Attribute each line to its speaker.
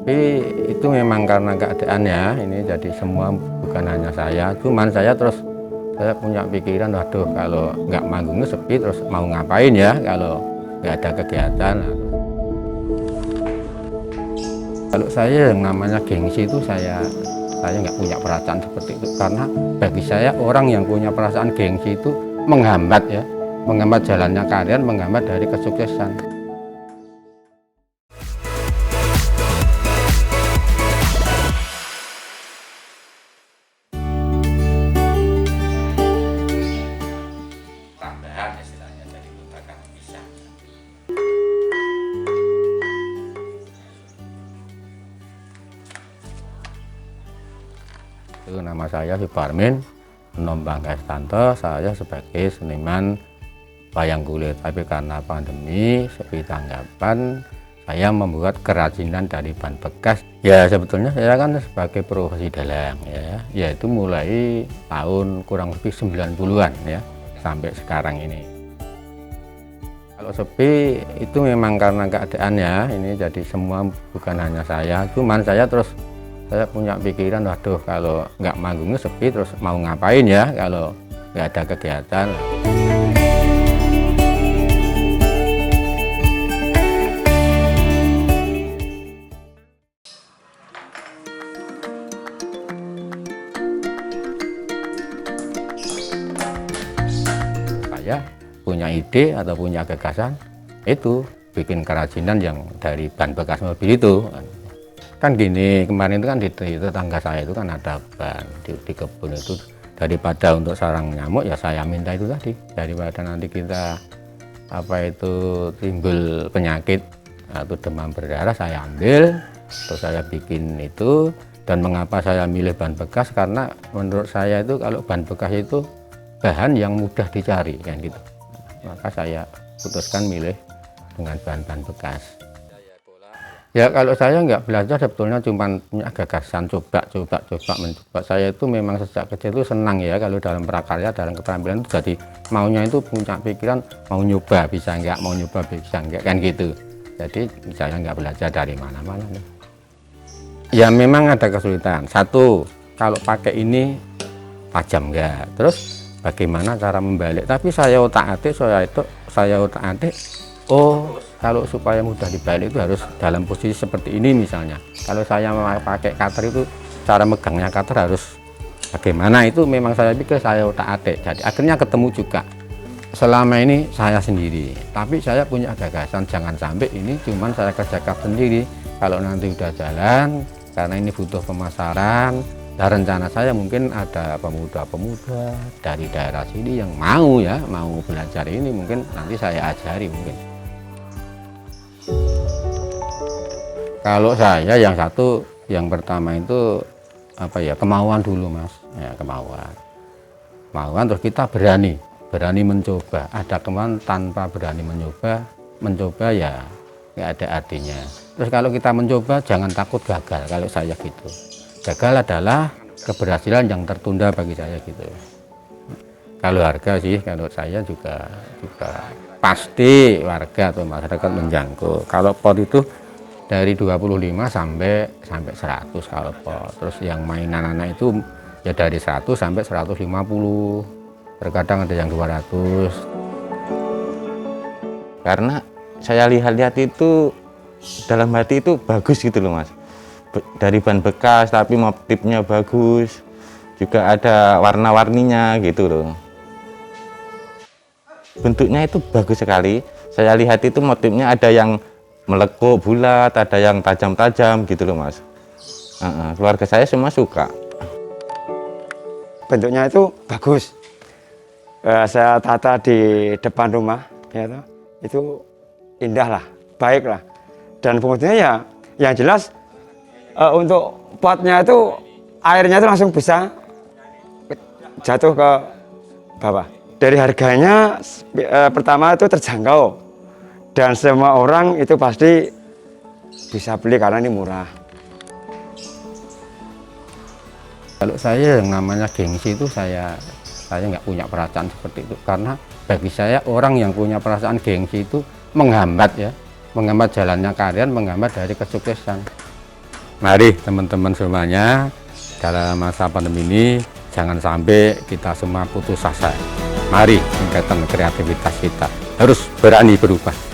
Speaker 1: sepi itu memang karena keadaan ya, ini jadi semua bukan hanya saya, cuman saya punya pikiran, waduh kalau nggak manggungnya sepi terus mau ngapain ya kalau nggak ada kegiatan. Kalau saya yang namanya gengsi itu saya nggak punya perasaan seperti itu, karena bagi saya orang yang punya perasaan gengsi itu menghambat ya, menghambat jalannya karir, menghambat dari kesuksesan. Tambahan istilahnya dari kutakan bisa. Itu nama saya Suparmin Nombang Kestanto. Saya sebagai seniman wayang kulit, tapi karena pandemi sepi tanggapan saya membuat kerajinan dari bahan bekas. Ya sebetulnya saya kan sebagai profesi dalang ya, yaitu mulai tahun kurang lebih 90-an ya sampai sekarang ini. Kalau sepi itu memang karena keadaan ya, ini jadi semua bukan hanya saya, cuman saya punya pikiran, waduh kalau nggak manggungnya sepi terus mau ngapain ya kalau nggak ada kegiatan. Saya punya ide atau punya gagasan itu bikin kerajinan yang dari bahan bekas mobil itu. Kan gini, kemarin itu kan di tetangga saya itu kan ada ban di kebun itu, daripada untuk sarang nyamuk ya saya minta itu tadi, daripada nanti kita timbul penyakit atau demam berdarah, saya ambil terus saya bikin itu. Dan mengapa saya milih bahan bekas, karena menurut saya itu kalau bahan bekas itu bahan yang mudah dicari kan gitu, maka saya putuskan milih dengan bahan-bahan bekas. Ya kalau saya nggak belajar sebetulnya cuma punya gagasan, coba mencoba. Saya itu memang sejak kecil itu senang ya kalau dalam prakarya, dalam keterampilan itu, jadi maunya itu punya pikiran mau nyoba bisa nggak, mau nyoba bisa nggak kan gitu. Jadi saya nggak belajar dari mana-mana. Ya memang ada kesulitan. Satu, kalau pakai ini tajam nggak, terus bagaimana cara membalik. Tapi saya otak-atik, oh kalau supaya mudah dibalik itu harus dalam posisi seperti ini misalnya. Kalau saya pakai cutter itu cara megangnya cutter harus bagaimana, itu memang saya pikir saya otak-atik. Jadi akhirnya ketemu juga. Selama ini saya sendiri, tapi saya punya gagasan jangan sampai ini cuman saya kerjakan sendiri. Kalau nanti udah jalan, karena ini butuh pemasaran, dan rencana saya mungkin ada pemuda-pemuda dari daerah sini yang mau belajar ini, mungkin nanti saya ajari mungkin. Kalau saya yang pertama itu kemauan dulu mas, ya kemauan terus kita berani mencoba. Ada kemauan tanpa berani mencoba ya nggak ada artinya. Terus kalau kita mencoba jangan takut gagal. Kalau saya gitu, gagal adalah keberhasilan yang tertunda bagi saya gitu. Kalau harga sih, kalau saya juga pasti warga atau masyarakat menjangkau. Kalau pot itu dari 25 sampai 100 kalau pot. Terus yang mainan anak itu ya dari 100 sampai 150. Terkadang ada yang 200.
Speaker 2: Karena saya lihat itu dalam hati itu bagus gitu loh mas. Dari bahan bekas tapi motifnya bagus. Juga ada warna-warninya gitu loh. Bentuknya itu bagus sekali. Saya lihat itu motifnya ada yang melekuk bulat, ada yang tajam-tajam gitu loh mas. Keluarga saya semua suka.
Speaker 3: Bentuknya itu bagus. Saya tata di depan rumah, ya, itu indah lah, baik lah. Dan fungsinya ya yang jelas untuk potnya itu airnya itu langsung bisa jatuh ke bawah. Dari harganya pertama itu terjangkau. Dan semua orang itu pasti bisa beli karena ini murah.
Speaker 1: Kalau saya yang namanya gengsi itu saya nggak punya perasaan seperti itu, karena bagi saya orang yang punya perasaan gengsi itu menghambat ya, menghambat jalannya karir, menghambat dari kesuksesan. Mari teman-teman semuanya, dalam masa pandemi ini jangan sampai kita semua putus asa. Mari tingkatkan kreativitas kita, harus berani berubah.